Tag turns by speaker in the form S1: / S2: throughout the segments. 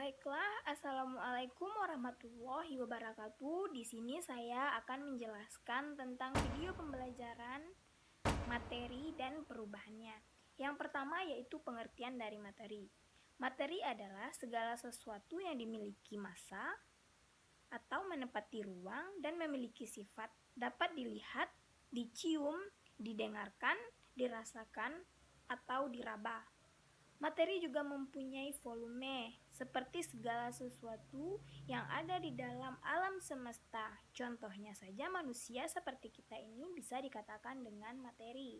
S1: Baiklah, Assalamualaikum warahmatullahi wabarakatuh. Di sini saya akan menjelaskan tentang video pembelajaran materi dan perubahannya. Yang pertama yaitu pengertian dari materi. Materi adalah segala sesuatu yang dimiliki massa atau menempati ruang dan memiliki sifat, dapat dilihat, dicium, didengarkan, dirasakan, atau diraba. Materi juga mempunyai volume, seperti segala sesuatu yang ada di dalam alam semesta. Contohnya saja manusia seperti kita ini bisa dikatakan dengan materi.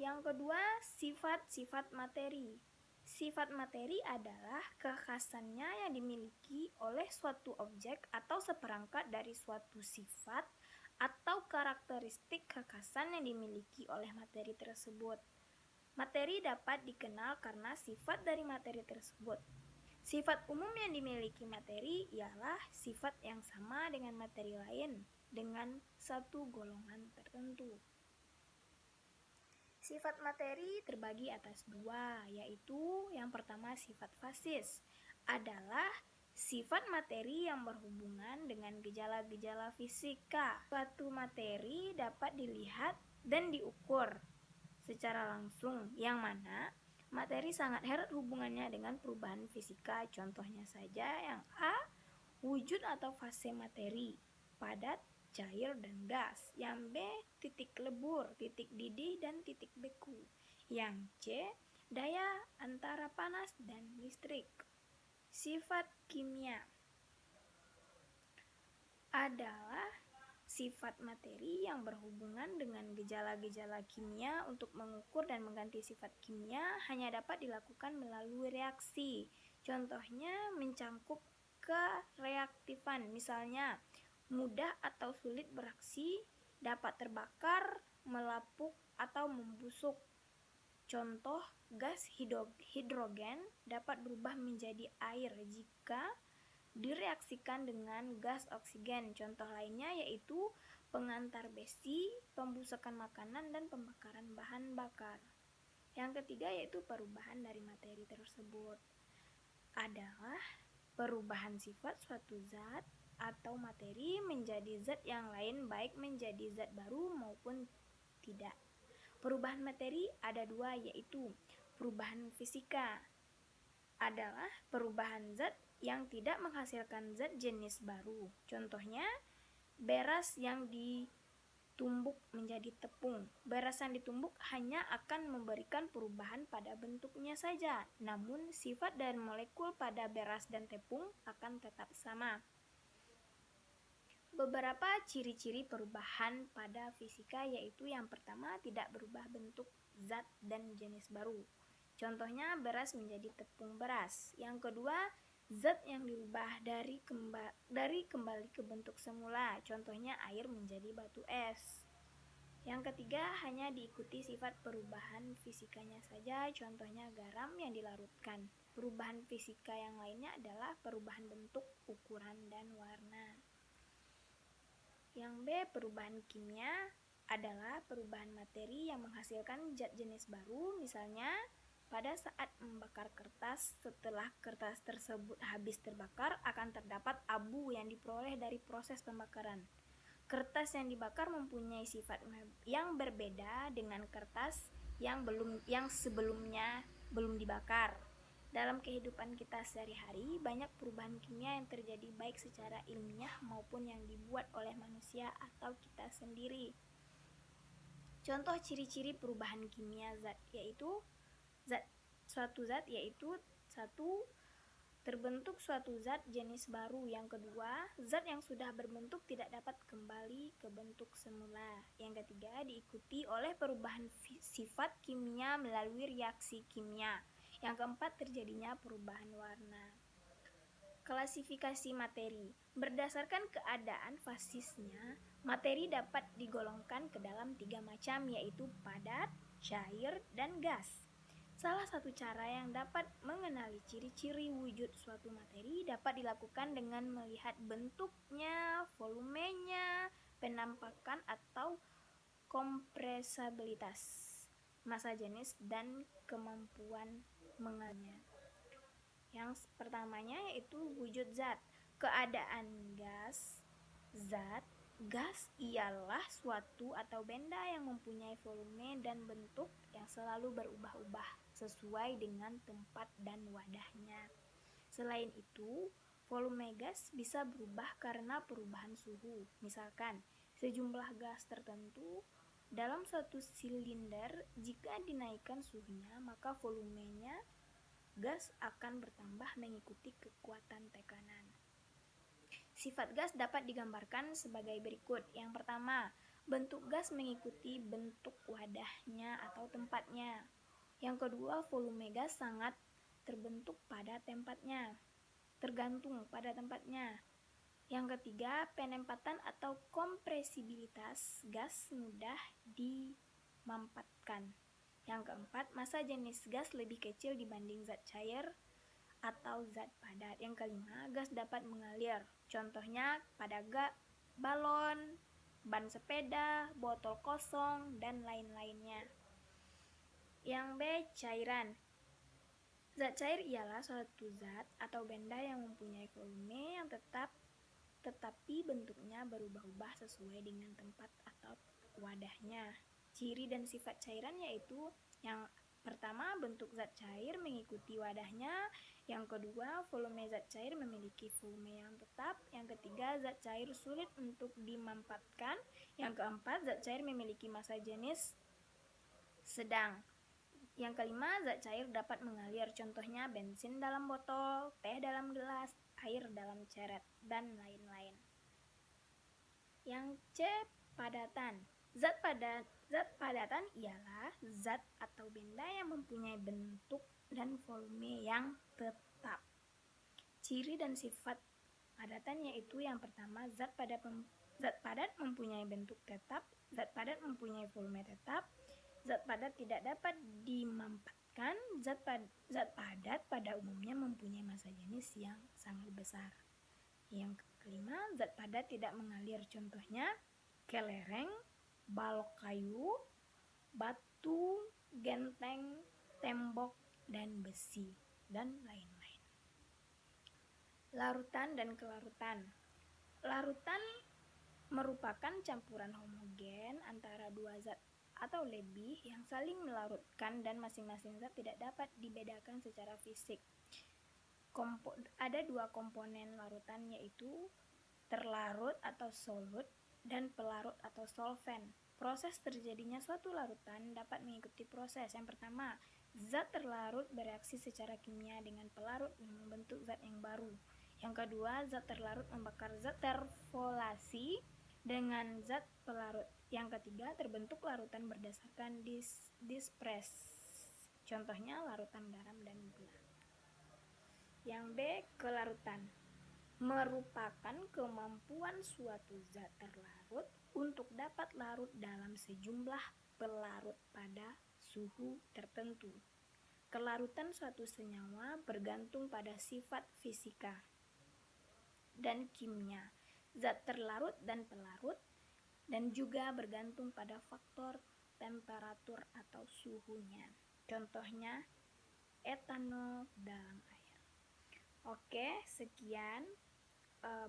S1: Yang kedua, sifat-sifat materi. Sifat materi adalah kekhasannya yang dimiliki oleh suatu objek atau seperangkat dari suatu sifat atau karakteristik kekhasan yang dimiliki oleh materi tersebut. Materi dapat dikenal karena sifat dari materi tersebut. Sifat umum yang dimiliki materi ialah sifat yang sama dengan materi lain dengan satu golongan tertentu. Sifat materi terbagi atas dua, yaitu yang pertama sifat fasis adalah sifat materi yang berhubungan dengan gejala-gejala fisika. Suatu materi dapat dilihat dan diukur secara langsung, yang mana materi sangat erat hubungannya dengan perubahan fisika. Contohnya saja yang A, wujud atau fase materi, padat, cair, dan gas. Yang B, titik lebur, titik didih, dan titik beku. Yang C, daya antara panas dan listrik. Sifat kimia adalah sifat materi yang berhubungan dengan gejala-gejala kimia. Untuk mengukur dan mengganti sifat kimia hanya dapat dilakukan melalui reaksi. Contohnya mencangkup kereaktifan, misalnya mudah atau sulit bereaksi, dapat terbakar, melapuk, atau membusuk. Contoh, gas hidrogen dapat berubah menjadi air jika direaksikan dengan gas oksigen. Contoh lainnya yaitu pengantar besi, pembusukan makanan, dan pembakaran bahan bakar. Yang ketiga yaitu perubahan dari materi tersebut adalah perubahan sifat suatu zat atau materi menjadi zat yang lain, baik menjadi zat baru maupun tidak. Perubahan materi ada dua, yaitu perubahan fisika adalah perubahan zat yang tidak menghasilkan zat jenis baru. Contohnya, beras yang ditumbuk menjadi tepung. Beras yang ditumbuk hanya akan memberikan perubahan pada bentuknya saja, namun sifat dan molekul pada beras dan tepung akan tetap sama. Beberapa ciri-ciri perubahan pada fisika yaitu yang pertama, tidak berubah bentuk zat dan jenis baru. Contohnya beras menjadi tepung beras. Yang kedua, zat yang dirubah dari kembali ke bentuk semula. Contohnya air menjadi batu es. Yang ketiga, hanya diikuti sifat perubahan fisikanya saja. Contohnya garam yang dilarutkan. Perubahan fisika yang lainnya adalah perubahan bentuk, ukuran, dan warna. Yang B, perubahan kimia adalah perubahan materi yang menghasilkan zat jenis baru. Misalnya, pada saat membakar kertas, setelah kertas tersebut habis terbakar, akan terdapat abu yang diperoleh dari proses pembakaran. Kertas yang dibakar mempunyai sifat yang berbeda dengan kertas yang sebelumnya belum dibakar. Dalam kehidupan kita sehari-hari, banyak perubahan kimia yang terjadi baik secara ilmiah maupun yang dibuat oleh manusia atau kita sendiri. Contoh ciri-ciri perubahan kimia zat yaitu suatu zat yaitu satu, terbentuk suatu zat jenis baru. Yang kedua, zat yang sudah berbentuk tidak dapat kembali ke bentuk semula. Yang ketiga, diikuti oleh perubahan sifat kimia melalui reaksi kimia. Yang keempat, terjadinya perubahan warna. Klasifikasi materi. Berdasarkan keadaan fasisnya, materi dapat digolongkan ke dalam 3 macam, yaitu padat, cair, dan gas. Salah satu cara yang dapat mengenali ciri-ciri wujud suatu materi dapat dilakukan dengan melihat bentuknya, volumenya, penampakan atau kompresabilitas, massa jenis, dan kemampuan mengalirnya. Yang Yang pertamanya yaitu wujud zat. Keadaan gas. Zat, gas ialah suatu atau benda yang mempunyai volume dan bentuk yang selalu berubah-ubah sesuai dengan tempat dan wadahnya. Selain itu, volume gas bisa berubah karena perubahan suhu. Misalkan, sejumlah gas tertentu dalam suatu silinder, jika dinaikkan suhunya, maka volumenya gas akan bertambah mengikuti kekuatan tekanan. Sifat gas dapat digambarkan sebagai berikut. Yang pertama, bentuk gas mengikuti bentuk wadahnya atau tempatnya. Yang kedua, volume gas sangat tergantung pada tempatnya. Yang ketiga, penempatan atau kompresibilitas gas mudah dimampatkan. Yang keempat, massa jenis gas lebih kecil dibanding zat cair atau zat padat. Yang kelima, gas dapat mengalir. Contohnya pada balon, ban sepeda, botol kosong, dan lain-lainnya. Yang B, cairan. Zat cair ialah suatu zat atau benda yang mempunyai volume yang tetap tetapi bentuknya berubah-ubah sesuai dengan tempat atau wadahnya. Ciri dan sifat cairan yaitu yang pertama, bentuk zat cair mengikuti wadahnya. Yang kedua, volume zat cair memiliki volume yang tetap. Yang ketiga, zat cair sulit untuk dimampatkan. Yang keempat, zat cair memiliki massa jenis sedang. Yang kelima, zat cair dapat mengalir. Contohnya bensin dalam botol, teh dalam gelas, air dalam ceret, dan lain-lain. Yang C, padatan. Zat padatan ialah zat atau benda yang mempunyai bentuk dan volume yang tetap. Ciri dan sifat padatan yaitu yang pertama, zat padat mempunyai bentuk tetap, zat padat mempunyai volume tetap, zat padat tidak dapat dimampatkan, zat padat pada umumnya mempunyai massa jenis yang sangat besar. Yang kelima, zat padat tidak mengalir. Contohnya kelereng, balok kayu, batu, genteng, tembok, dan besi, dan lain-lain. Larutan dan kelarutan. Larutan merupakan campuran homogen antara dua zat atau lebih yang saling melarutkan dan masing-masing zat tidak dapat dibedakan secara fisik. Ada dua komponen larutan yaitu terlarut atau solut dan pelarut atau solvent. Proses terjadinya suatu larutan dapat mengikuti proses. Yang pertama, zat terlarut bereaksi secara kimia dengan pelarut dan membentuk zat yang baru. Yang kedua, zat terlarut membakar zat terfolasi dengan zat pelarut. Yang ketiga, terbentuk larutan berdasarkan dispres. Contohnya larutan garam dan gula. Yang B, kelarutan. Merupakan kemampuan suatu zat terlarut untuk dapat larut dalam sejumlah pelarut pada suhu tertentu. Kelarutan suatu senyawa bergantung pada sifat fisika dan kimia zat terlarut dan pelarut, dan juga bergantung pada faktor temperatur atau suhunya. Contohnya etanol dalam air. Oke, sekian.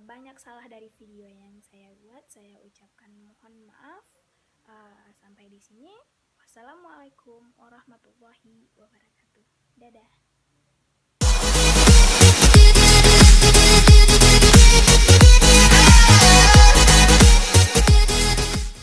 S1: Banyak salah dari video yang saya buat. Saya ucapkan mohon maaf. Sampai di sini. Wassalamualaikum warahmatullahi wabarakatuh. Dadah.